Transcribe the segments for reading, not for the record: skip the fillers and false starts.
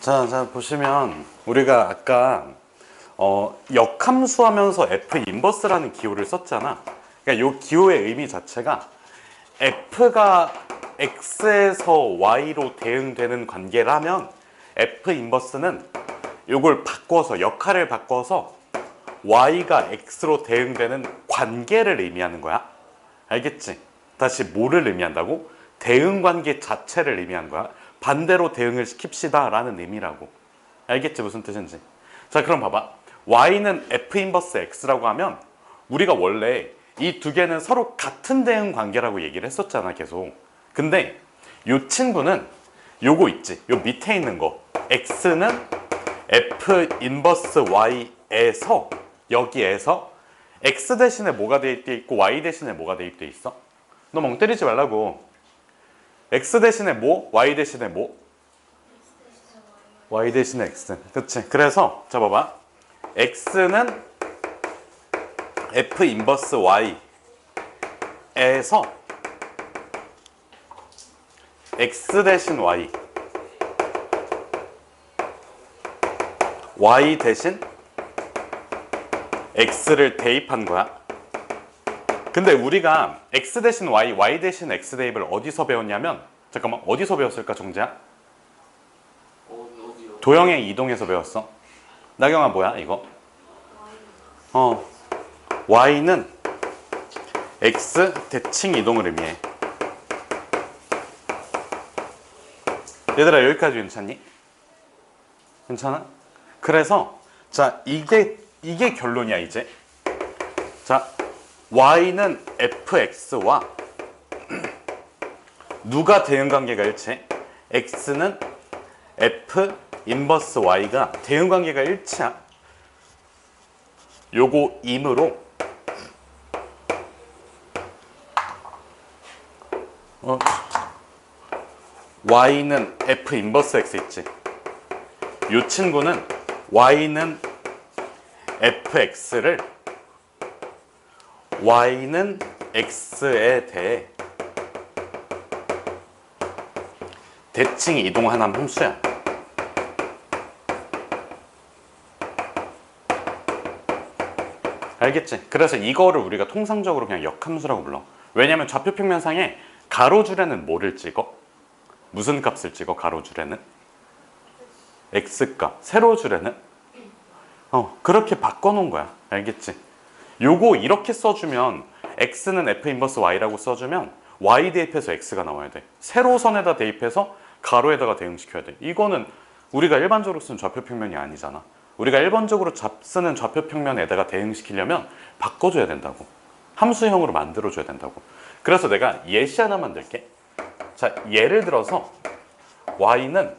자, 보시면 우리가 아까 역함수 하면서 F 인버스라는 기호를 썼잖아. 그러니까 이 기호의 의미 자체가 F가 X에서 Y로 대응되는 관계라면 F 인버스는 이걸 바꿔서 역할을 바꿔서 Y가 X로 대응되는 관계를 의미하는 거야. 알겠지? 다시 뭐를 의미한다고? 대응 관계 자체를 의미한 거야. 반대로 대응을 시킵시다 라는 의미라고. 알겠지? 무슨 뜻인지. 자, 그럼 봐봐. Y는 F 인버스 X라고 하면 우리가 원래 이 두 개는 서로 같은 대응 관계라고 얘기를 했었잖아, 계속. 근데 이 친구는 요거 있지? 요 밑에 있는 거. X는 F 인버스 Y에서 여기에서 X 대신에 뭐가 대입돼 있고 Y 대신에 뭐가 대입돼 있어? 너 멍 때리지 말라고. X 대신에 뭐? Y 대신에 뭐? Y 대신에 X. 그치? 그래서 자 봐봐. X는 F 인버스 Y에서 X 대신 Y, Y 대신 X를 대입한 거야. 근데 우리가 X 대신 Y, Y 대신 X 대입을 어디서 배웠냐면, 잠깐만, 어디서 배웠을까, 정재야? 어디요? 도형의 이동에서 배웠어. 나경아, 뭐야 이거? Y는 X 대칭 이동을 의미해. 얘들아, 여기까지 괜찮니? 괜찮아? 그래서 자, 이게 결론이야 이제. 자, Y는 fx와 누가 대응관계가 일치해? x는 f 인버스 y가 대응관계가 일치야. 요거 임으로 y는 f 인버스 x 있지. 요 친구는 y는 fx를 y는 x에 대해 대칭 이동하는 함수야. 알겠지? 그래서 이거를 우리가 통상적으로 그냥 역함수라고 불러. 왜냐면 좌표평면상에 가로줄에는 뭐를 찍어? 무슨 값을 찍어? 가로줄에는? x값. 세로줄에는? 그렇게 바꿔놓은 거야. 알겠지? 요거 이렇게 써주면 x는 f 인버스 y라고 써주면 y 대입해서 x가 나와야 돼. 세로선에다 대입해서 가로에다가 대응시켜야 돼. 이거는 우리가 일반적으로 쓰는 좌표평면이 아니잖아. 우리가 일반적으로 쓰는 좌표평면에다가 대응시키려면 바꿔줘야 된다고. 함수형으로 만들어줘야 된다고. 그래서 내가 예시 하나 만들게. 자, 예를 들어서 y는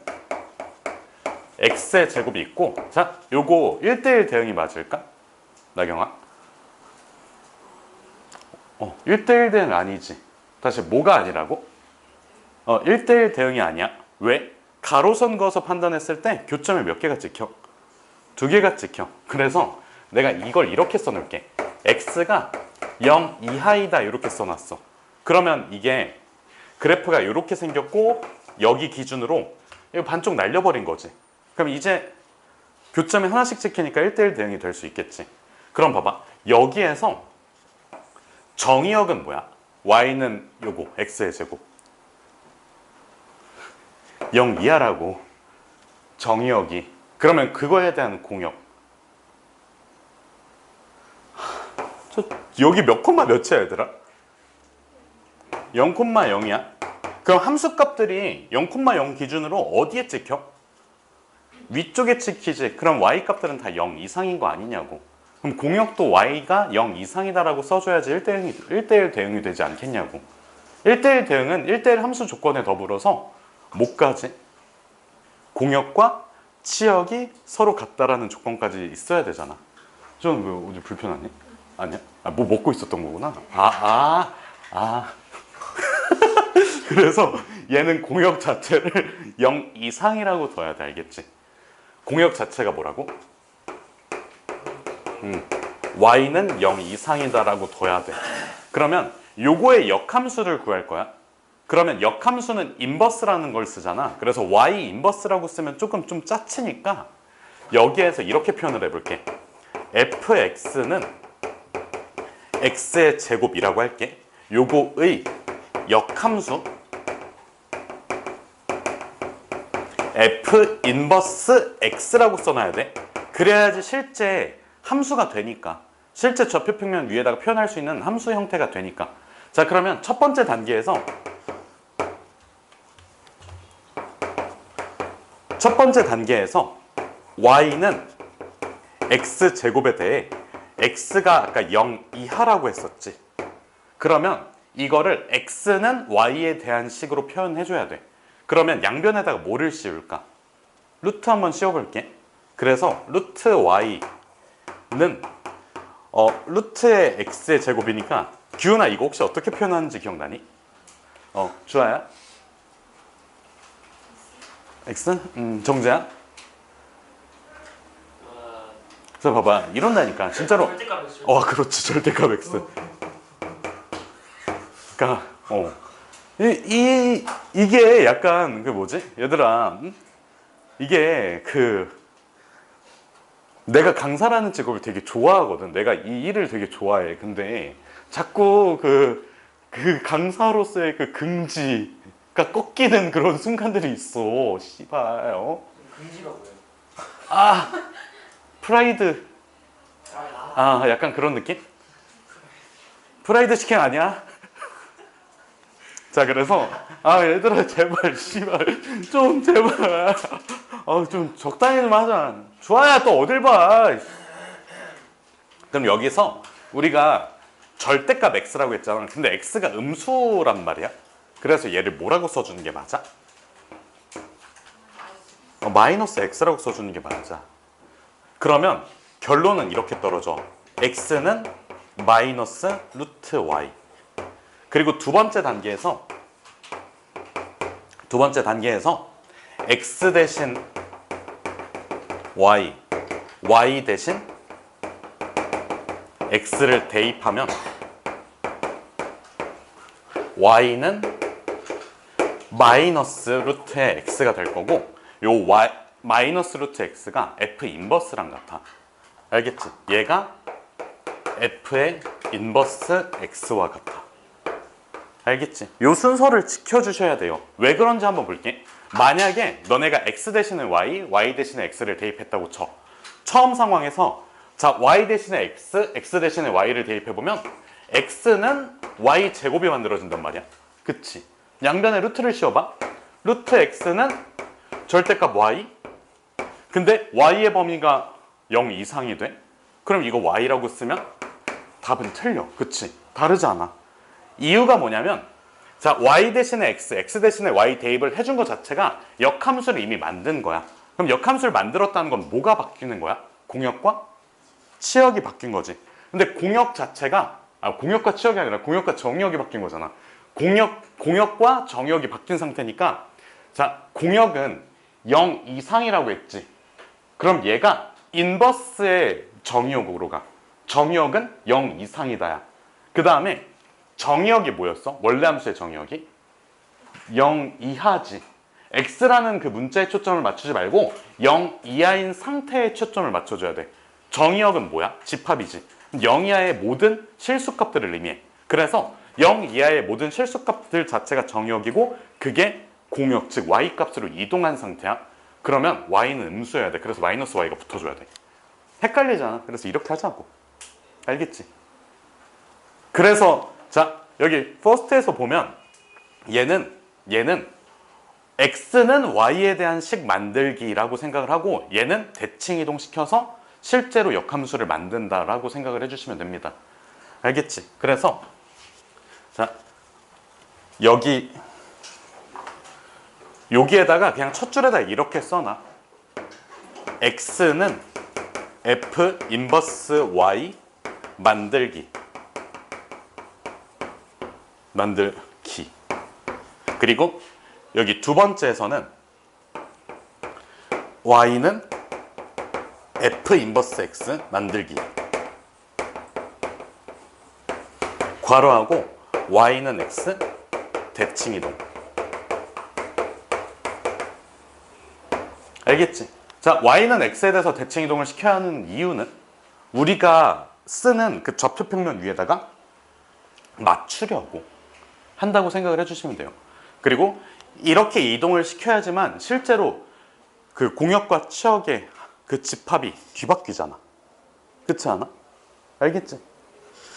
x의 제곱이 있고, 자, 요거 1대1 대응이 맞을까? 나경아? 1대1 대응 아니지. 다시 뭐가 아니라고? 1대1 대응이 아니야. 왜? 가로선 그어서 판단했을 때 교점에 몇 개가 찍혀? 2개가 찍혀. 그래서 내가 이걸 이렇게 써놓을게. x가 0 이하이다 이렇게 써놨어. 그러면 이게 그래프가 이렇게 생겼고 여기 기준으로 이거 반쪽 날려버린 거지. 그럼 이제 교점이 하나씩 찍히니까 1대1 대응이 될 수 있겠지. 그럼 봐봐. 여기에서 정의역은 뭐야? y는 요거 x의 제곱 0 이하라고. 정의역이. 그러면 그거에 대한 공역. 여기 몇 콤마 몇이야 얘들아? 0,0이야. 그럼 함수값들이 0,0 기준으로 어디에 찍혀? 위쪽에 찍히지. 그럼 y값들은 다 0 이상인 거 아니냐고. 그럼 공역도 y가 0 이상이다라고 써줘야지 1대1 대응이 되지 않겠냐고. 1대1 대응은 1대1 함수 조건에 더불어서 뭐까지? 공역과 치역이 서로 같다라는 조건까지 있어야 되잖아. 저는 왜 어디 불편하니? 아니야? 뭐 먹고 있었던 거구나. 그래서 얘는 공역 자체를 0 이상이라고 둬야 돼. 알겠지? 공역 자체가 뭐라고? y는 0 이상이다라고 둬야 돼. 그러면 요거의 역함수를 구할 거야. 그러면 역함수는 인버스라는 걸 쓰잖아. 그래서 y 인버스라고 쓰면 조금 좀 짜치니까 여기에서 이렇게 표현을 해볼게. fx는 x의 제곱이라고 할게. 요거의 역함수 f 인버스 x라고 써놔야 돼. 그래야지 실제 함수가 되니까. 실제 좌표평면 위에다가 표현할 수 있는 함수 형태가 되니까. 자, 그러면 첫 번째 단계에서 y는 x제곱에 대해 x가 아까 0 이하라고 했었지. 그러면 이거를 x는 y에 대한 식으로 표현해줘야 돼. 그러면 양변에다가 뭐를 씌울까? 루트 한번 씌워볼게. 그래서 루트 y는 루트의 x의 제곱이니까 규은아 이거 혹시 어떻게 표현하는지 기억나니? 주아야? x? 정재야? 그래서 봐봐 이런다니까 진짜로. 절대값 X. 그렇지 절대값 x. 그러니까 이게 약간 그 뭐지 얘들아, 이게 내가 강사라는 직업을 되게 좋아하거든. 내가 이 일을 되게 좋아해. 근데 자꾸 그 강사로서의 그 긍지가 꺾이는 그런 순간들이 있어. 씨발. 금지가 뭐예요? 프라이드. 약간 그런 느낌? 프라이드 시킹 아니야? 자, 그래서 얘들아 제발 씨발 좀 제발 좀 적당히 좀 하자. 주아야 또 어딜 봐. 그럼 여기서 우리가 절대값 x라고 했잖아. 근데 x가 음수란 말이야. 그래서 얘를 뭐라고 써주는 게 맞아? 마이너스 x라고 써주는 게 맞아. 그러면 결론은 이렇게 떨어져. x는 마이너스 루트 y. 그리고 두 번째 단계에서 x 대신 y, y 대신 x를 대입하면 y는 마이너스 루트의 x가 될 거고, 요 y 마이너스 루트 x가 f 인버스랑 같아. 알겠지? 얘가 f의 인버스 x와 같아. 알겠지? 요 순서를 지켜주셔야 돼요. 왜 그런지 한번 볼게. 만약에 너네가 x 대신에 y 대신에 x를 대입했다고 쳐. 처음 상황에서 자 y 대신에 x 대신에 y를 대입해보면 x는 y 제곱이 만들어진단 말이야. 그치? 양변에 루트를 씌워봐. 루트 x는 절대값 y. 근데 y의 범위가 0 이상이 돼? 그럼 이거 y라고 쓰면 답은 틀려. 그치? 다르지 않아. 이유가 뭐냐면 자 y 대신에 x 대신에 y 대입을 해준 것 자체가 역함수를 이미 만든 거야. 그럼 역함수를 만들었다는 건 뭐가 바뀌는 거야? 공역과 치역이 바뀐 거지. 근데 공역 자체가 공역과 치역이 아니라 공역과 정역이 바뀐 거잖아. 공역과 정역이 바뀐 상태니까 자 공역은 0 이상이라고 했지. 그럼 얘가 인버스의 정역으로 가. 정역은 0 이상이다야. 그 다음에 정역이 뭐였어? 원래 함수의 정역이 0 이하지. x라는 그 문자에 초점을 맞추지 말고 0 이하인 상태에 초점을 맞춰줘야 돼. 정역은 뭐야? 집합이지. 0 이하의 모든 실수값들을 의미해. 그래서 0 이하의 모든 실수값들 자체가 정역이고 그게 공역, 즉 y값으로 이동한 상태야. 그러면 y는 음수여야 돼. 그래서 마이너스 y가 붙어줘야 돼. 헷갈리잖아. 그래서 이렇게 하자고. 알겠지? 그래서 자 여기 퍼스트에서 보면 얘는 x는 y에 대한 식 만들기라고 생각을 하고 얘는 대칭 이동시켜서 실제로 역함수를 만든다라고 생각을 해주시면 됩니다. 알겠지? 그래서 자 여기에다가 그냥 첫 줄에다 이렇게 써놔. x는 f 인버스 y 만들기. 그리고 여기 두 번째에서는 y는 f 인버스 x 만들기. 괄호하고 y는 x 대칭 이동. 알겠지? 자, y는 x에 대해서 대칭 이동을 시켜야 하는 이유는 우리가 쓰는 그 좌표평면 위에다가 맞추려고 한다고 생각을 해주시면 돼요. 그리고 이렇게 이동을 시켜야지만 실제로 그 공역과 치역의 그 집합이 뒤바뀌잖아. 그렇지 않아? 알겠지?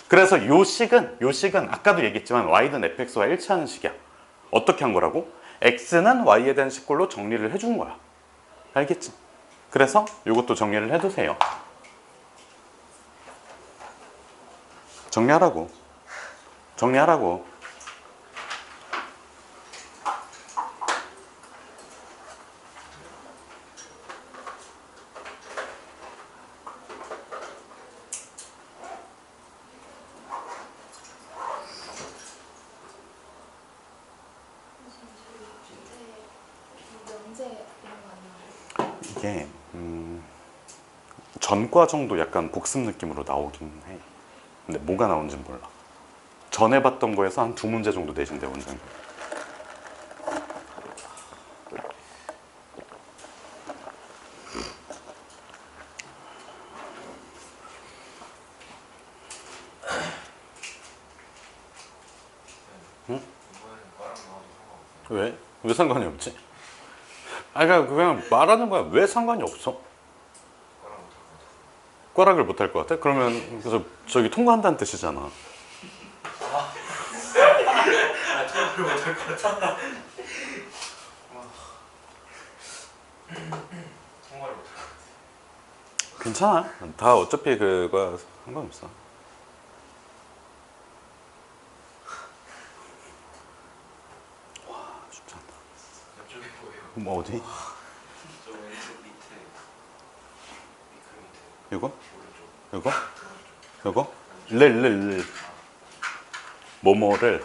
그래서 요 식은 아까도 얘기했지만 y는 fx와 일치하는 식이야. 어떻게 한 거라고? x는 y에 대한 식꼴로 정리를 해준 거야. 알겠지? 그래서 요것도 정리를 해두세요. 정리하라고. 이게 전과 정도 약간 복습 느낌으로 나오긴 해. 근데 뭐가 나온지 몰라. 전에 봤던 거에서 한 2문제 정도 내신대, 원장님. 응? 왜? 왜 상관이 없지? 아니 그냥 말하는 거야. 왜 상관이 없어? 꽈락을 못할 것 같아? 그러면 그래서 저기 통과한다는 뜻이잖아. 통과를 못할 것 같아. 괜찮아. 다 어차피 그거 상관없어. 와, 쉽지 않다. 옆쪽에 뭐예요? 뭐 어디? 저 왼쪽 밑에. 이거? 이거? 이거? 를 뭐뭐를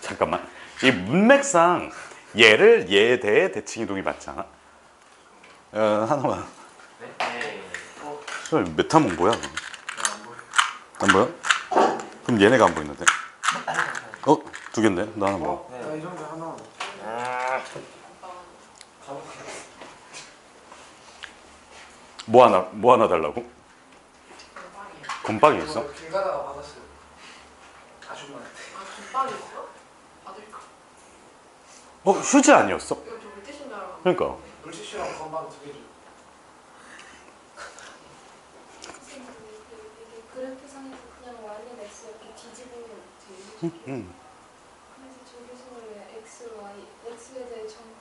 잠깐만. 이 문맥상 얘에 대해 대칭 이동이 맞지 않아? 하나만. 메타몽 뭐야? 안 보여? 그럼 얘네가 안 보이는데? 두 개인데? 나 하나 뭐? 이 정도 하나. 뭐 하나 달라고? 건빵이 있어? 길 가다가 받았어요. 아줌마한테. 건빵이 있어? 받을까? 휴지 아니었어? 이거 저 물티슈인 줄 알았는데. 그러니까. 물티슈랑 건빵 2개 줘. 선생님, 이게 그래프상에서 그냥 y는 x 이렇게 뒤집으면 되죠? 그래서 저기서 왜 x, y, x에 대해 죄송해요.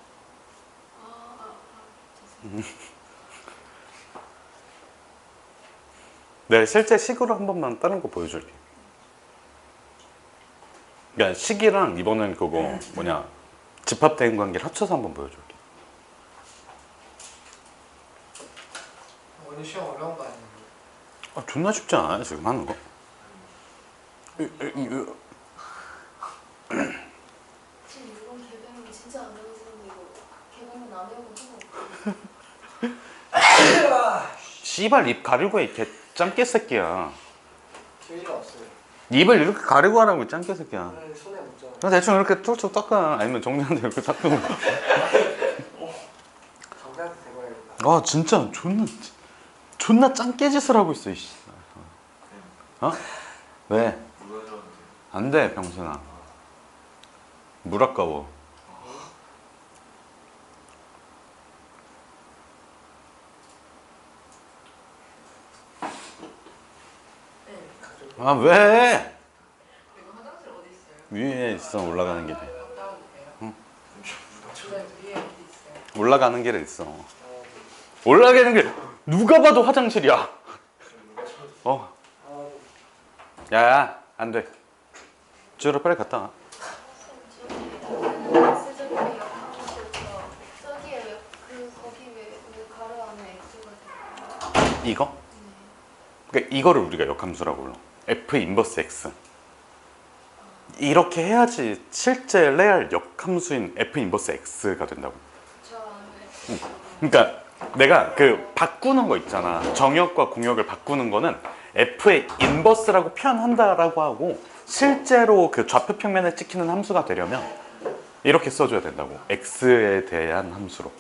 내가 실제 식으로 한 번만 다른 거 보여줄게. 그러니까 식이랑 이번엔 그거 뭐냐 집합대응 관계를 합쳐서 한번 보여줄게. 오늘 시험 어려운 거 아니에요? 존나 쉽지 않아요 지금 하는 거? 지금 이번 개강은 진짜 안 배우는데 이거 개강은 안 배우고 하고 씨발 입 가리고 해 짱깨 새끼야. 기회가 없어요. 입을 이렇게 가리고 하라고 짱깨 새끼야. 오늘 손에 묻죠. 그냥 대충 이렇게 툭툭 닦아. 아니면 정리한테 이렇게 닦으면. 정리한테 대봐야겠다. 진짜 존나 짱깨 짓을 하고 있어 이씨. 왜? 안 돼 병순아. 물 아까워. 왜? 이거 화장실 어디 있어요? 위에 있어. 올라가는 길에. 갔다 와도 돼요? 응. 위에 어디 있어요? 올라가는 길에 있어. 올라가는 길 누가 봐도 화장실이야. 야야 안 돼. 지우러 빨리 갔다 와. x제곱의 역함수에서 저기에 거기 왜 가로 안에 x가 들어가요? 이거? 그러니까 이거를 우리가 역함수라고 불러. f 인버스 x. 이렇게 해야지 실제 레알 역함수인 f 인버스 x가 된다고. 저 안에 그러니까 내가 그 바꾸는 거 있잖아. 정역과 공역을 바꾸는 거는 f의 인버스라고 표현한다라고 하고 실제로 그 좌표 평면에 찍히는 함수가 되려면 이렇게 써줘야 된다고. x에 대한 함수로.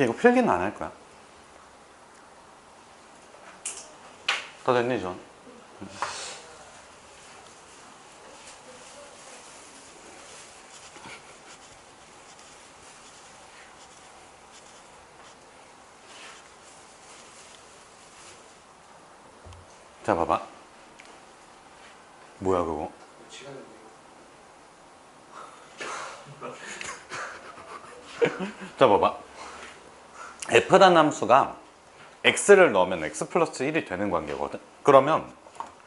이거 필기는 안 할 거야. 다 됐니, 전? 자, 봐봐. 뭐야, 그거? 시간이 자, 봐봐. f라는 함수가 x를 넣으면 x 플러스 1이 되는 관계거든. 그러면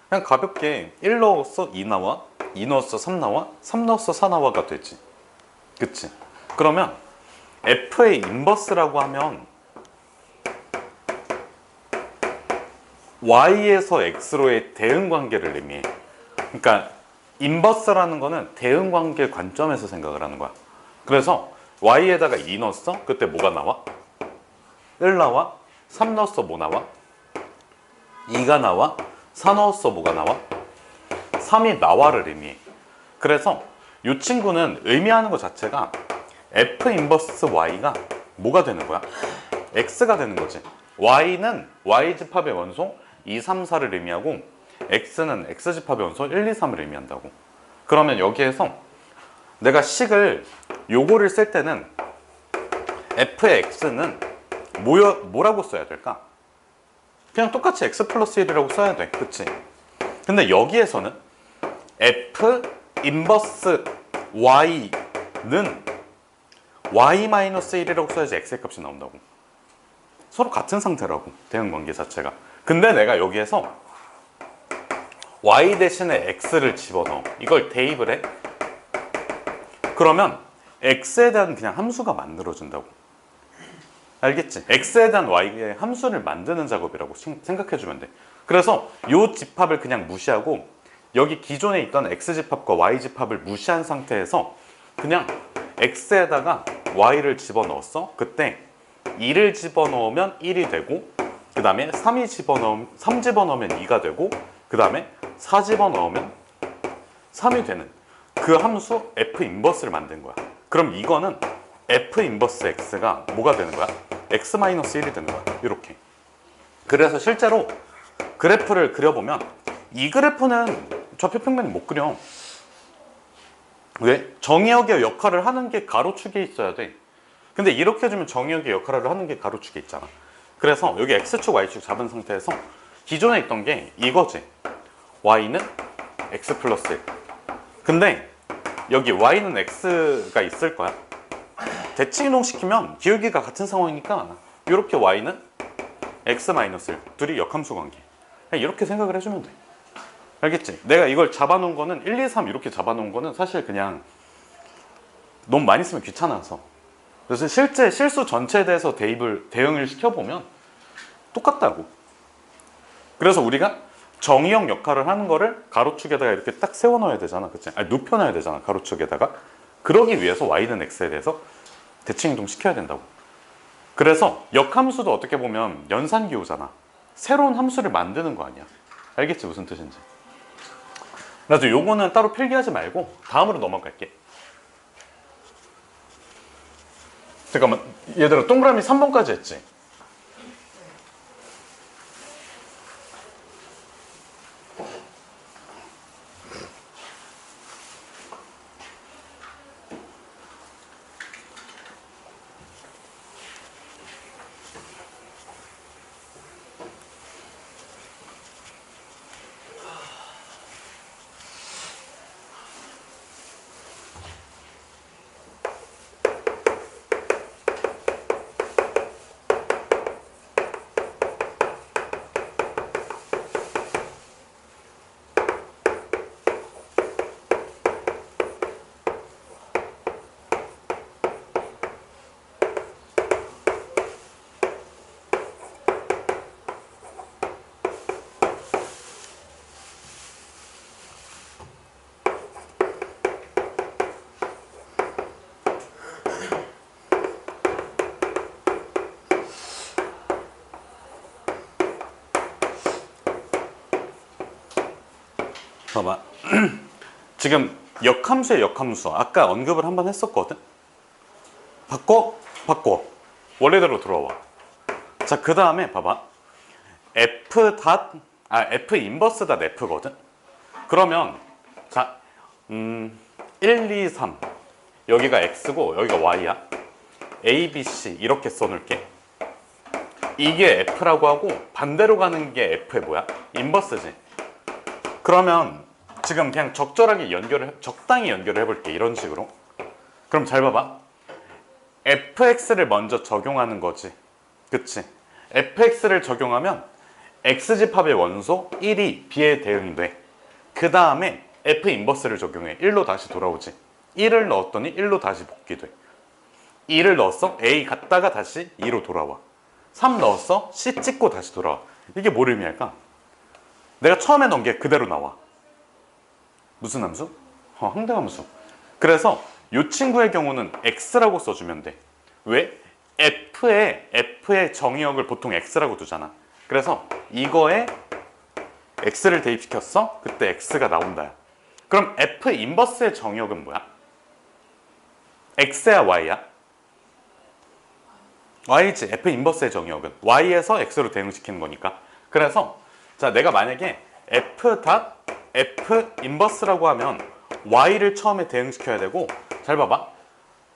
그냥 가볍게 1 넣었어 2 나와, 2 넣었어 3 나와, 3 넣었어 4 나와가 되지. 그치? 그러면 f의 인버스라고 하면 y에서 x로의 대응 관계를 의미해. 그러니까 인버스라는 거는 대응 관계 관점에서 생각을 하는 거야. 그래서 y에다가 2 넣었어? 그때 뭐가 나와? 1 나와? 3 넣었어 뭐 나와? 2가 나와? 4 넣었어 뭐가 나와? 3이 나와를 의미해. 그래서 이 친구는 의미하는 것 자체가 f 인버스 y가 뭐가 되는 거야? x가 되는 거지. y는 y 집합의 원소 2, 3, 4를 의미하고 x는 x 집합의 원소 1, 2, 3을 의미한다고. 그러면 여기에서 내가 식을 요거를 쓸 때는 f의 x는 뭐라고 써야 될까? 그냥 똑같이 x 플러스 1이라고 써야 돼. 그치? 근데 여기에서는 f 인버스 y는 y 마이너스 1이라고 써야지 x의 값이 나온다고. 서로 같은 상태라고, 대응 관계 자체가. 근데 내가 여기에서 y 대신에 x를 집어넣어. 이걸 대입을 해. 그러면 x에 대한 그냥 함수가 만들어진다고. 알겠지? x에 대한 y의 함수를 만드는 작업이라고 생각해주면 돼. 그래서 이 집합을 그냥 무시하고 여기 기존에 있던 x집합과 y집합을 무시한 상태에서 그냥 x에다가 y를 집어넣었어. 그때 2를 집어넣으면 1이 되고, 그 다음에 3 집어넣으면 2가 되고, 그 다음에 4 집어넣으면 3이 되는 그 함수 f 인버스를 만든 거야. 그럼 이거는 f 인버스 x가 뭐가 되는 거야? x-1이 되는 거야. 이렇게. 그래서 실제로 그래프를 그려보면 이 그래프는 좌표평면이 못 그려. 왜? 정의역의 역할을 하는 게 가로축에 있어야 돼. 근데 이렇게 해주면 정의역의 역할을 하는 게 가로축에 있잖아. 그래서 여기 x축, y축 잡은 상태에서 기존에 있던 게 이거지. y는 x 플러스 1. 근데 여기 y는 x가 있을 거야. 대칭 이동시키면 기울기가 같은 상황이니까 이렇게 y는 x 마이너스 1. 둘이 역함수 관계. 그냥 이렇게 생각을 해주면 돼. 알겠지? 내가 이걸 잡아놓은 거는 1, 2, 3 이렇게 잡아놓은 거는 사실 그냥 너무 많이 쓰면 귀찮아서. 그래서 실제 실수 전체에 대해서 대응을 시켜보면 똑같다고. 그래서 우리가 정의역 역할을 하는 거를 가로축에다가 이렇게 딱 세워넣어야 되잖아. 그치? 아니, 눕혀놔야 되잖아. 가로축에다가. 그러기 위해서 y는 x에 대해서 대칭이동 시켜야 된다고. 그래서 역함수도 어떻게 보면 연산기호잖아. 새로운 함수를 만드는 거 아니야. 알겠지 무슨 뜻인지. 그래서 요거는 따로 필기하지 말고 다음으로 넘어갈게. 잠깐만 얘들아 동그라미 3번까지 했지? 봐봐. 지금 역함수의 역함수 아까 언급을 한번 했었거든. 바꿔 원래대로 들어와. 자 그 다음에 봐봐. f 인버스 닷 f거든. 그러면 자 1, 2, 3 여기가 x고 여기가 y야. a, b, c 이렇게 써놓을게. 이게 f라고 하고 반대로 가는 게 f의 뭐야? 인버스지. 그러면 지금 그냥 적절하게 적당히 연결을 해볼게. 이런 식으로. 그럼 잘 봐봐. fx를 먼저 적용하는 거지. 그치? fx를 적용하면 x집합의 원소 1이 b에 대응돼. 그 다음에 f 인버스를 적용해. 1로 다시 돌아오지. 1을 넣었더니 1로 다시 복귀돼. 2를 넣었어. a 갔다가 다시 2로 돌아와. 3 넣었어. c 찍고 다시 돌아와. 이게 뭘 의미할까? 내가 처음에 넣은 게 그대로 나와. 무슨 함수? 항등함수. 그래서 이 친구의 경우는 x라고 써주면 돼. 왜? f의 정의역을 보통 x라고 두잖아. 그래서 이거에 x를 대입시켰어? 그때 x가 나온다. 그럼 f 인버스의 정의역은 뭐야? x야 y야? y지. f 인버스의 정의역은 y에서 x로 대응시키는 거니까. 그래서 자 내가 만약에 f 인버스라고 하면 y를 처음에 대응시켜야 되고 잘 봐봐.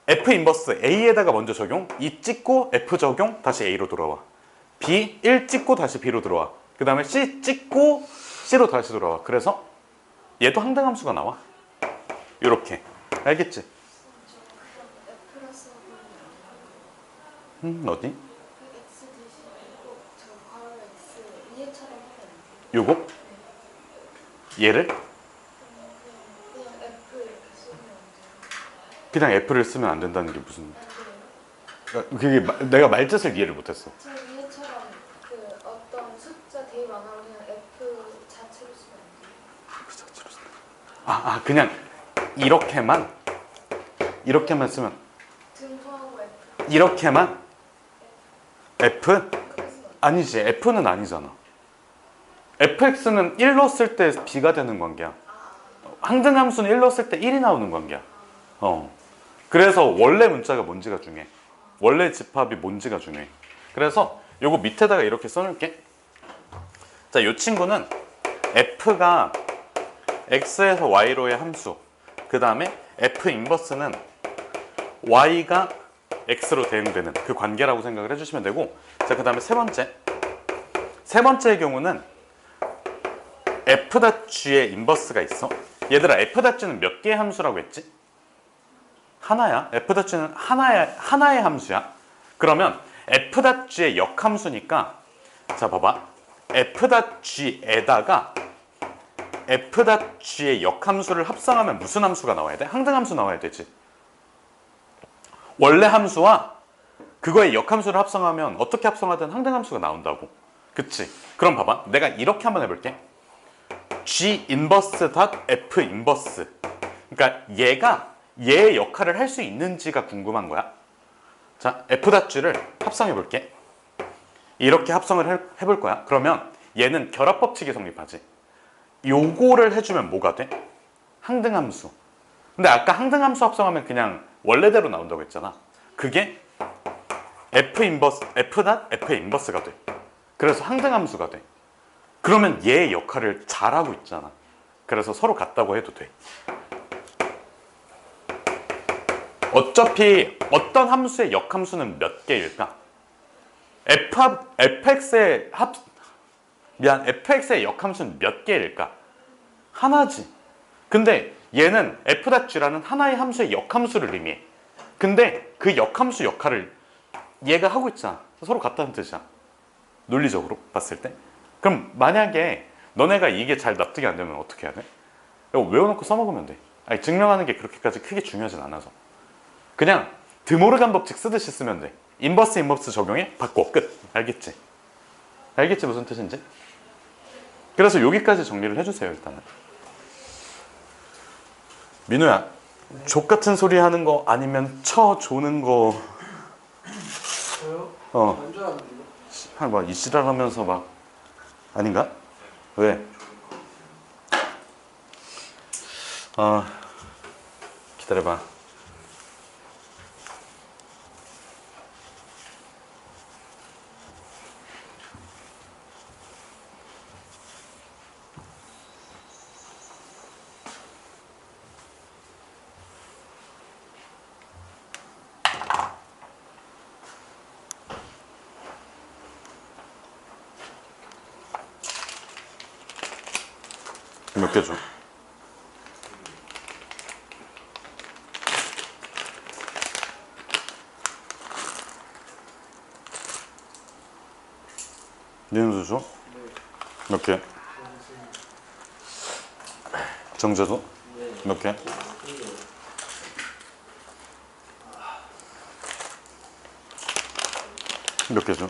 f 인버스 a에다가 먼저 적용 2 찍고 f 적용 다시 a로 돌아와. b 1 찍고 다시 b로 들어와. 그 다음에 c 찍고 c로 다시 돌아와. 그래서 얘도 항등함수가 나와. 요렇게. 알겠지? F 플러스 어디? X 대신이고 저 괄호 X 위에처럼 하면 안 돼요? 요거? 얘를? 그냥 F 이렇게 쓰면 안 돼요? 그냥 f를 쓰면 안 된다는 게 무슨 안 돼요? 그게 내가 말뜻을 이해를 못했어. 저 위에처럼 그 어떤 숫자 대입 안 하고 그냥 F 자체로 쓰면 안 돼요? 그냥 이렇게만 쓰면 등호하고 F 이렇게만 f? 그렇게 쓰면 안 돼요? 아니지. f는 아니잖아. fx는 1 넣었을 때 b가 되는 관계야. 항등함수는 1 넣었을 때 1이 나오는 관계야. 그래서 원래 문자가 뭔지가 중요해. 원래 집합이 뭔지가 중요해. 그래서 요거 밑에다가 이렇게 써놓을게. 자, 요 친구는 f가 x에서 y로의 함수, 그 다음에 f 인버스는 y가 x로 대응되는 그 관계라고 생각을 해주시면 되고, 자, 그 다음에 세 번째의 경우는 f.g의 인버스가 있어. 얘들아, f.g는 몇 개의 함수라고 했지? 하나야. f.g는 하나의 함수야. 그러면 f.g의 역함수니까, 자, 봐봐. f.g에다가 f.g의 역함수를 합성하면 무슨 함수가 나와야 돼? 항등함수 나와야 되지. 원래 함수와 그거의 역함수를 합성하면 어떻게 합성하든 항등함수가 나온다고. 그치? 그럼 봐봐. 내가 이렇게 한번 해볼게. g 인버스 닷 f 인버스. 그러니까 얘가 얘의 역할을 할 수 있는지가 궁금한 거야. 자, f.g를 합성해 볼게. 이렇게 합성을 해볼 거야. 그러면 얘는 결합 법칙이 성립하지. 요거를 해주면 뭐가 돼? 항등함수. 근데 아까 항등함수 합성하면 그냥 원래대로 나온다고 했잖아. 그게 f 인버스, f의 인버스가 돼. 그래서 항등함수가 돼. 그러면 얘의 역할을 잘하고 있잖아. 그래서 서로 같다고 해도 돼. 어차피 어떤 함수의 역함수는 몇 개일까? fx의 역함수는 몇 개일까? 하나지. 근데 얘는 f.g라는 하나의 함수의 역함수를 의미해. 근데 그 역함수 역할을 얘가 하고 있잖아. 서로 같다는 뜻이야. 논리적으로 봤을 때. 그럼 만약에 너네가 이게 잘 납득이 안 되면 어떻게 해야 돼? 이거 외워놓고 써먹으면 돼. 아니, 증명하는 게 그렇게까지 크게 중요하진 않아서. 그냥 드모르간 법칙 쓰듯이 쓰면 돼. 인버스 적용해? 바꿔. 끝. 알겠지? 알겠지 무슨 뜻인지? 그래서 여기까지 정리를 해주세요. 일단은. 민우야, 족 같은 소리 하는 거 아니면 조는 거 저요? 어. 완전 안 돼요. 막 이지랄하면서 막 아닌가? 왜? 기다려봐. 몇 개 줘? 니은수 줘? 몇 개? 정재도? 몇 개? 몇 개 줘?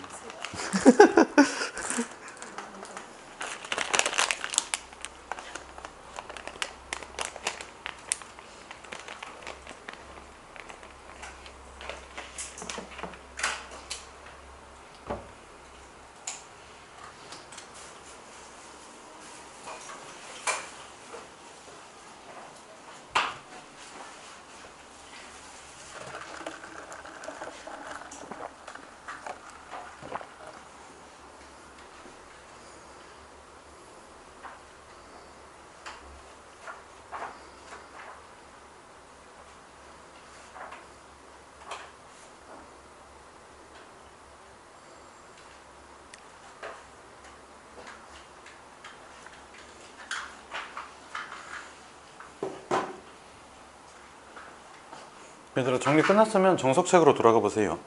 얘들아, 정리 끝났으면 정석책으로 돌아가 보세요.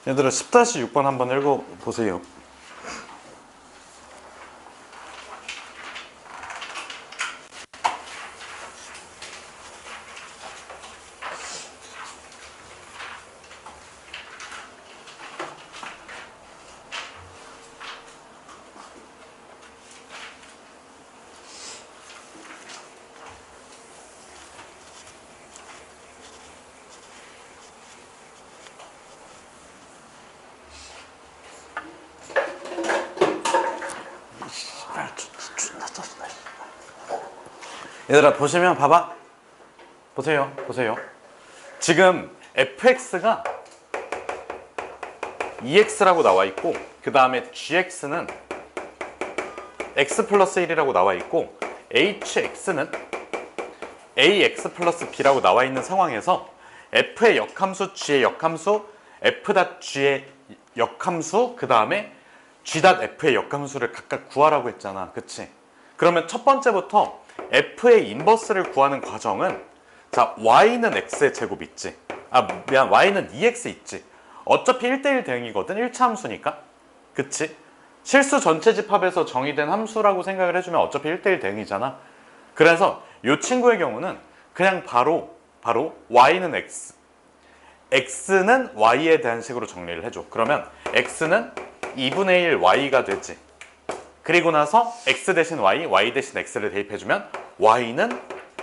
얘들아, 10-6번 한번 읽어보세요. 얘들아, 보시면 봐봐. 보세요. 지금 fx가 ex라고 나와 있고, 그 다음에 gx는 x 플러스 1이라고 나와 있고, hx는 ax 플러스 b라고 나와 있는 상황에서 f의 역함수, g의 역함수, f.g의 역함수, 그 다음에 g.f의 역함수를 각각 구하라고 했잖아. 그치? 그러면 첫 번째부터 f의 인버스를 구하는 과정은, 자, y는 x의 제곱 있지. y는 2x 있지. 어차피 1대1 대응이거든. 1차 함수니까. 그치? 실수 전체 집합에서 정의된 함수라고 생각을 해주면 어차피 1대1 대응이잖아. 그래서 이 친구의 경우는 그냥 바로 y는 x, x는 y에 대한 식으로 정리를 해줘. 그러면 x는 2분의 1 y가 되지. 그리고 나서 x 대신 y 대신 x를 대입해주면 y는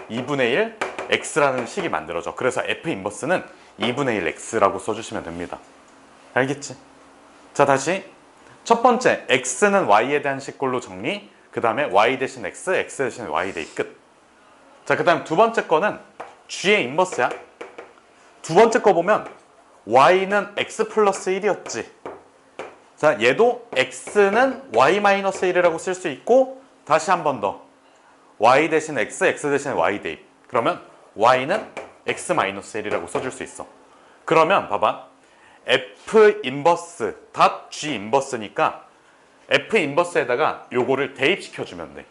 2분의 1 x라는 식이 만들어져. 그래서 f 인버스는 2분의 1 x라고 써주시면 됩니다. 알겠지? 자, 다시 첫 번째 x는 y에 대한 식꼴로 정리, 그 다음에 y 대신 x, x 대신 y 대입 끝. 자, 그 다음 두 번째 거는 g의 인버스야. 두 번째 거 보면 y는 x 플러스 1이었지. 자, 얘도 x는 y 마이너스 1이라고 쓸 수 있고, 다시 한 번 더 y 대신 x, x 대신 y 대입. 그러면 y는 x 마이너스 1이라고 써줄 수 있어. 그러면 봐봐, f 인버스 닷 g 인버스니까 f 인버스에다가 요거를 대입시켜주면 돼.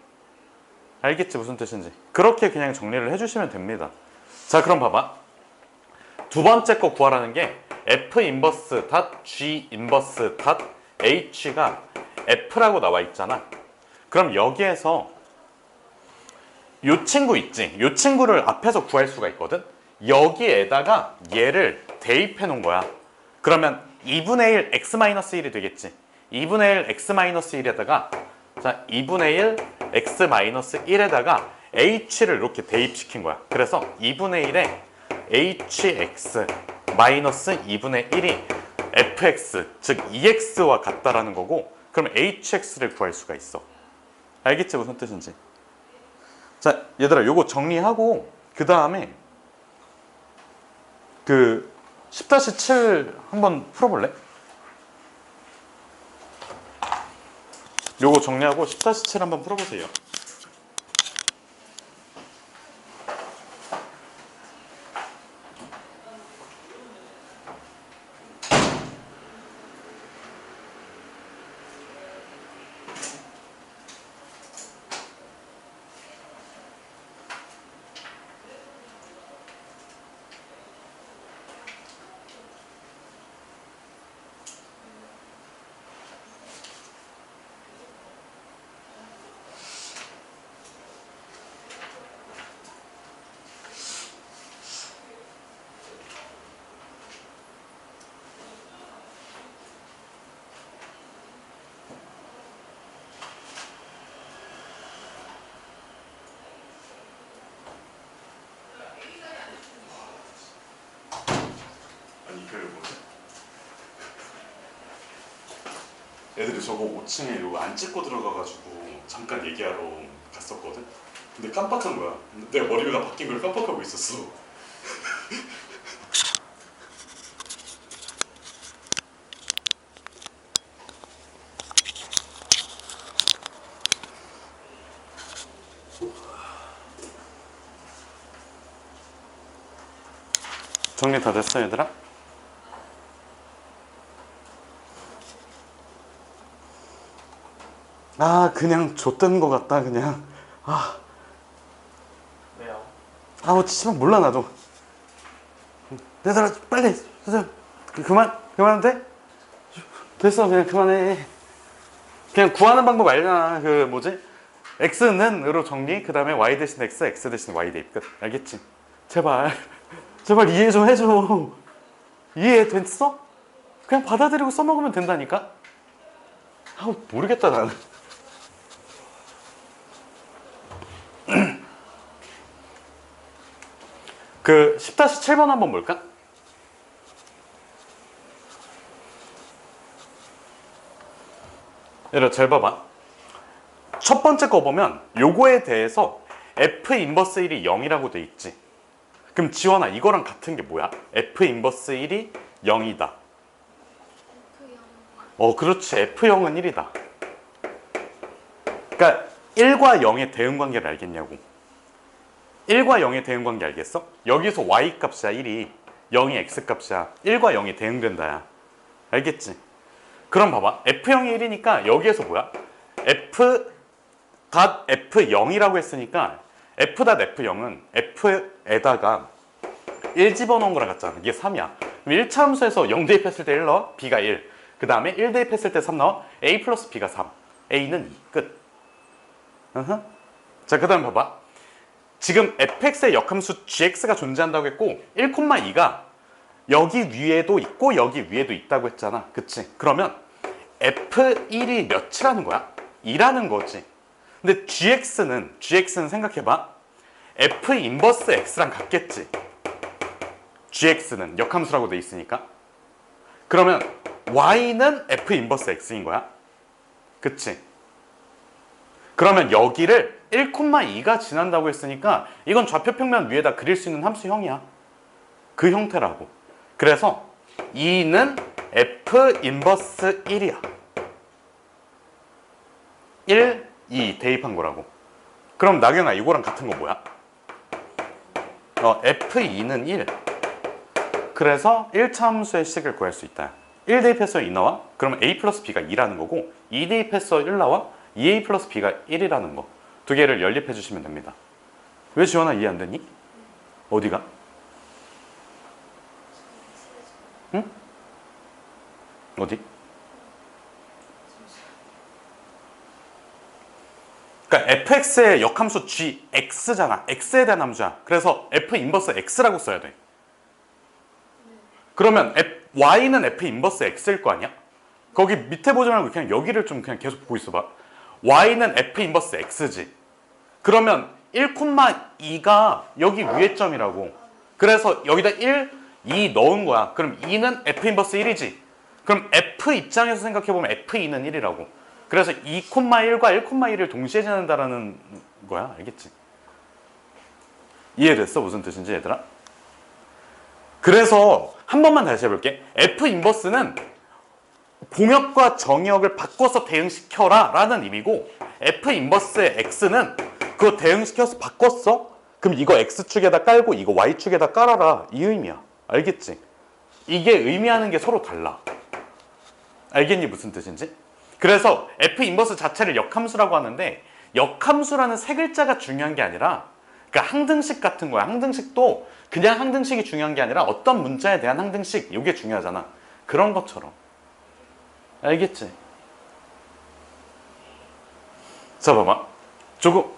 알겠지? 무슨 뜻인지. 그렇게 그냥 정리를 해주시면 됩니다. 자, 그럼 봐봐, 두 번째 거 구하라는 게 f 인버스 닷 g 인버스 닷 h가 f라고 나와 있잖아. 그럼 여기에서 요 친구 있지? 요 친구를 앞에서 구할 수가 있거든? 여기에다가 얘를 대입해 놓은 거야. 그러면 2분의 1 x-1이 되겠지. 2분의 1 x-1에다가 자, 2분의 1 x-1에다가 h를 이렇게 대입시킨 거야. 그래서 2분의 1에 hx 마이너스 2분의 1이 fx, 즉 2x와 같다라는 거고, 그럼 hx를 구할 수가 있어. 알겠지? 무슨 뜻인지. 자, 얘들아, 요거 정리하고 그 다음에 그 10-7 한번 풀어볼래? 요거 정리하고 10-7 한번 풀어보세요. 애들이 저거 5층에 이거 안 찍고 들어가가지고 잠깐 얘기하러 갔었거든? 근데 깜빡한 거야. 내가 머리가 바뀐 걸 깜빡하고 있었어. 정리 다 됐어, 얘들아? 아, 그냥 좆된 거 같다, 그냥. 왜요? 씨발 몰라, 나도. 얘들아, 빨리. 그만하면 돼? 됐어, 그냥 그만해. 그냥 구하는 방법 알잖아. 그 뭐지? x는으로 정리, 그 다음에 y 대신 x, x 대신 y 대입 끝. 알겠지? 제발 이해 좀 해줘. 이해됐어? 그냥 받아들이고 써먹으면 된다니까? 모르겠다, 나는. 그 10-7번 한번 볼까? 얘들아, 잘 봐봐. 첫 번째 거 보면 요거에 대해서 f 인버스 1이 0이라고 돼 있지. 그럼 지원아, 이거랑 같은 게 뭐야? f 인버스 1이 0이다. 그렇지. f0은 1이다. 그러니까 1과 0의 대응 관계를 알겠냐고. 1과 0의 대응 관계 알겠어? 여기서 y 값이야 1이, 0이 x 값이야. 1과 0이 대응된다야. 알겠지? 그럼 봐봐, f0이 1이니까 여기에서 뭐야? f.f0이라고 했으니까 f.f0은 f에다가 1 집어넣은 거랑 같잖아. 이게 3이야. 그럼 1차 함수에서 0 대입했을 때 1 넣어? b가 1. 그 다음에 1 대입했을 때 3 나와. a 플러스 b가 3. a는 2. 끝. 자, 그 다음 봐봐. 지금 fx의 역함수 gx가 존재한다고 했고 1,2가 여기 위에도 있고 여기 위에도 있다고 했잖아. 그치? 그러면 f1이 몇이라는 거야? 2라는 거지. 근데 gx는 생각해봐. f 인버스 x랑 같겠지. gx는 역함수라고 돼 있으니까. 그러면 y는 f 인버스 x인 거야. 그치? 그러면 여기를 1,2가 지난다고 했으니까 이건 좌표평면 위에다 그릴 수 있는 함수형이야. 그 형태라고. 그래서 2는 f 인버스 1이야. 1, 2 대입한 거라고. 그럼 나경아 이거랑 같은 거 뭐야? f2는 1. 그래서 1차 함수의 식을 구할 수 있다. 1 대입해서 2 나와? 그러면 a 플러스 b가 2라는 거고 2 대입해서 1 나와? 2a 플러스 b가 1이라는 거. 두 개를 연립해 주시면 됩니다. 왜 지원아 이해 안 됐니? 어디가? 응? 어디? 그러니까 fx의 역함수 gx잖아. x에 대한 함수야. 그래서 f 인버스 x라고 써야 돼. 그러면 y는 f 인버스 x일 거 아니야? 거기 밑에 보지 말고 그냥 여기를 좀 그냥 계속 보고 있어봐. y는 f 인버스 x지. 그러면 1,2가 여기 위에 점이라고. 그래서 여기다 1, 2 넣은 거야. 그럼 2는 f 인버스 1이지. 그럼 f 입장에서 생각해보면 f2는 1이라고. 그래서 2,1과 1,1을 동시에 지난다라는 거야. 알겠지? 이해됐어? 무슨 뜻인지 얘들아? 그래서 한 번만 다시 해볼게. f 인버스는 공역과 정역을 바꿔서 대응시켜라 라는 의미고 f 인버스의 x는 그거 대응시켜서 바꿨어? 그럼 이거 x축에다 깔고 이거 y축에다 깔아라 이 의미야. 알겠지? 이게 의미하는 게 서로 달라. 알겠니 무슨 뜻인지? 그래서 f 인버스 자체를 역함수라고 하는데 역함수라는 세 글자가 중요한 게 아니라 그러니까 항등식 같은 거야. 항등식도 그냥 항등식이 중요한 게 아니라 어떤 문자에 대한 항등식 이게 중요하잖아. 그런 것처럼. 알겠지? 자 봐봐.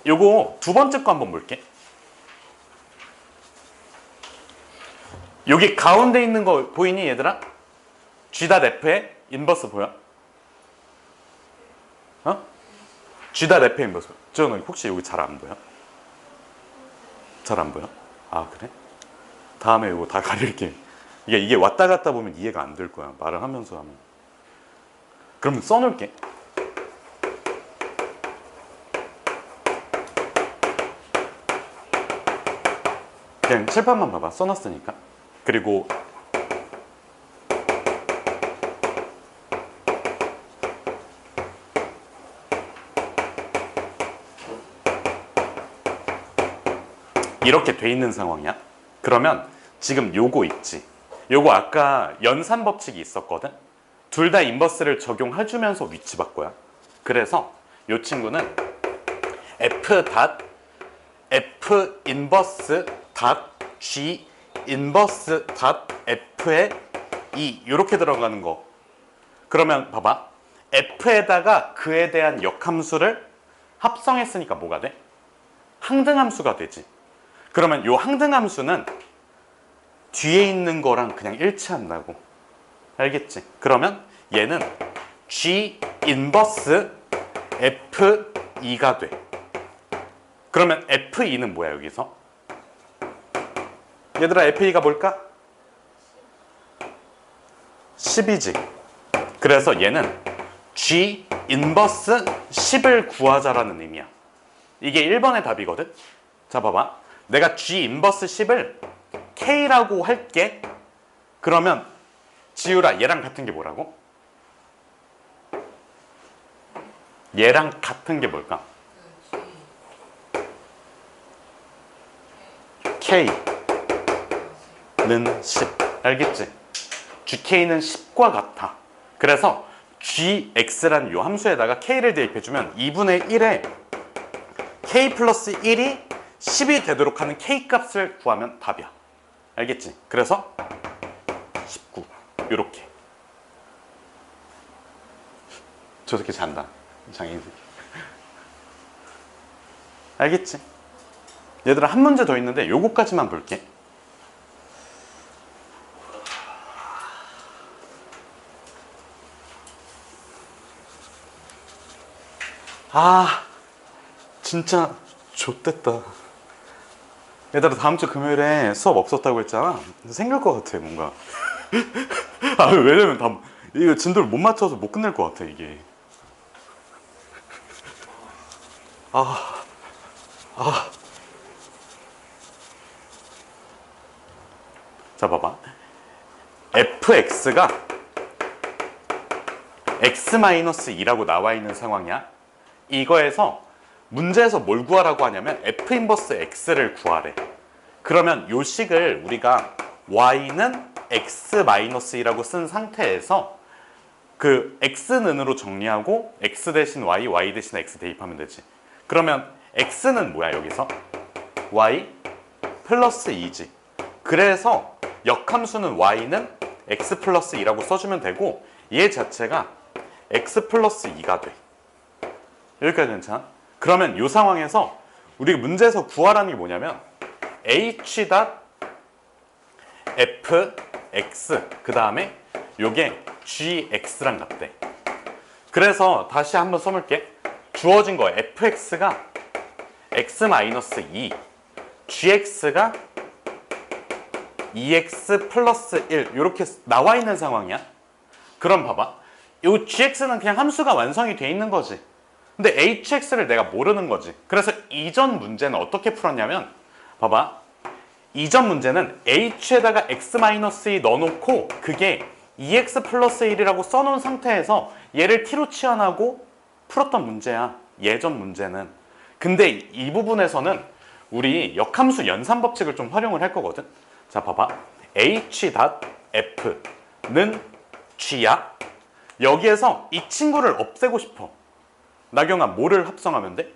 요거 두 번째 거 한번 볼게. 여기 가운데 있는 거 보이니 얘들아? G.F의 인버스 보여? G.F의 인버스. 저는 혹시 여기 잘 안 보여? 잘 안 보여? 아 그래? 다음에 이거 다 가릴게. 이게 왔다 갔다 보면 이해가 안 될 거야. 말을 하면서 하면. 그럼 써놓을게. 그냥 칠판만 봐봐. 써놨으니까. 그리고 이렇게 돼 있는 상황이야. 그러면 지금 요거 있지. 요거 아까 연산 법칙이 있었거든. 둘 다 인버스를 적용해주면서 위치 바꿔야. 그래서 요 친구는 f 인버스 g 인버스 f의 2 이렇게 들어가는 거. 그러면 봐봐. f에다가 그에 대한 역함수를 합성했으니까 뭐가 돼? 항등함수가 되지. 그러면 요 항등함수는 뒤에 있는 거랑 그냥 일치한다고. 알겠지? 그러면 얘는 G 인버스 F2가 돼. 그러면 F2는 뭐야 여기서? 얘들아 F2가 뭘까? 10이지. 그래서 얘는 G 인버스 10을 구하자라는 의미야. 이게 1번의 답이거든? 자 봐봐. 내가 G 인버스 10을 K라고 할게. 그러면 지우라 얘랑 같은 게 뭐라고? 얘랑 같은 게 뭘까? K는 10. 알겠지? GK는 10과 같아. 그래서 GX라는 이 함수에다가 K를 대입해주면 2분의 1에 K 플러스 1이 10이 되도록 하는 K 값을 구하면 답이야. 알겠지? 그래서 19 이렇게. 저 새끼 잔다. 장애인 새끼. 알겠지? 얘들아 한 문제 더 있는데 요거까지만 볼게. 아 진짜 좆됐다. 얘들아 다음 주 금요일에 수업 없었다고 했잖아. 생길 것 같아 뭔가. 아 왜냐면 다 이거 진도를 못 맞춰서 못 끝낼 것 같아 이게. 자 봐봐. fx가 x-2라고 나와 있는 상황이야. 이거에서 문제에서 뭘 구하라고 하냐면 f 인버스 x를 구하래. 그러면 요 식을 우리가 y는 x-2라고 쓴 상태에서 그 x는으로 정리하고 x 대신 y, y 대신 x 대입하면 되지. 그러면 x는 뭐야 여기서? y 플러스 2지. 그래서 역함수는 y는 x 플러스 2라고 써주면 되고 얘 자체가 x 플러스 2가 돼. 여기까지 괜찮아? 그러면 이 상황에서 우리가 문제에서 구하라는 게 뭐냐면 h fx 그 다음에 요게 gx랑 같대. 그래서 다시 한번 써볼게. 주어진 거 fx가 x-2 gx가 2x 플러스 1 이렇게 나와 있는 상황이야. 그럼 봐봐. 이 gx는 그냥 함수가 완성이 돼 있는 거지. 근데 hx를 내가 모르는 거지. 그래서 이전 문제는 어떻게 풀었냐면 봐봐. 이전 문제는 h에다가 x-2 넣어놓고 그게 2x 플러스 1이라고 써놓은 상태에서 얘를 t로 치환하고 풀었던 문제야. 예전 문제는. 근데 이 부분에서는 우리 역함수 연산 법칙을 좀 활용을 할 거거든. 자 봐봐. h.f는 g야. 여기에서 이 친구를 없애고 싶어. 나경아 뭐를 합성하면 돼?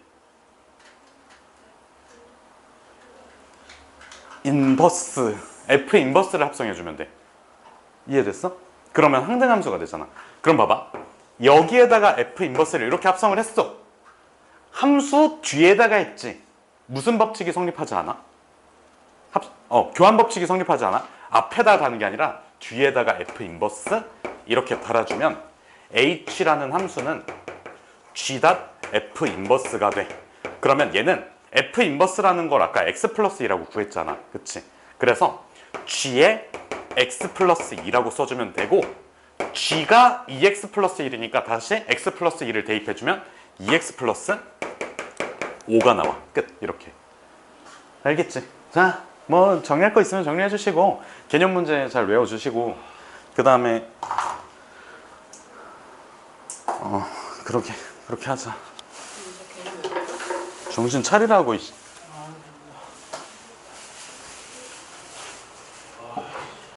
인버스. f 인버스를 합성해주면 돼. 이해됐어? 그러면 항등함수가 되잖아. 그럼 봐봐. 여기에다가 f 인버스를 이렇게 합성을 했어. 함수 뒤에다가 했지. 무슨 법칙이 성립하지 않아? 교환 법칙이 성립하지 않아? 앞에다 다는 게 아니라 뒤에다가 f 인버스 이렇게 달아주면 h라는 함수는 g.f 인버스가 돼. 그러면 얘는 f 인버스라는 걸 아까 x 플러스 2라고 구했잖아. 그치? 그래서 g에 x 플러스 2라고 써주면 되고 g가 2x 플러스 1이니까 다시 x 플러스 2를 대입해주면 2x 플러스 5가 나와. 끝. 이렇게. 알겠지? 자, 뭐 정리할 거 있으면 정리해 주시고 개념 문제 잘 외워주시고 그 다음에 그렇게 하자. 정신 차리라고.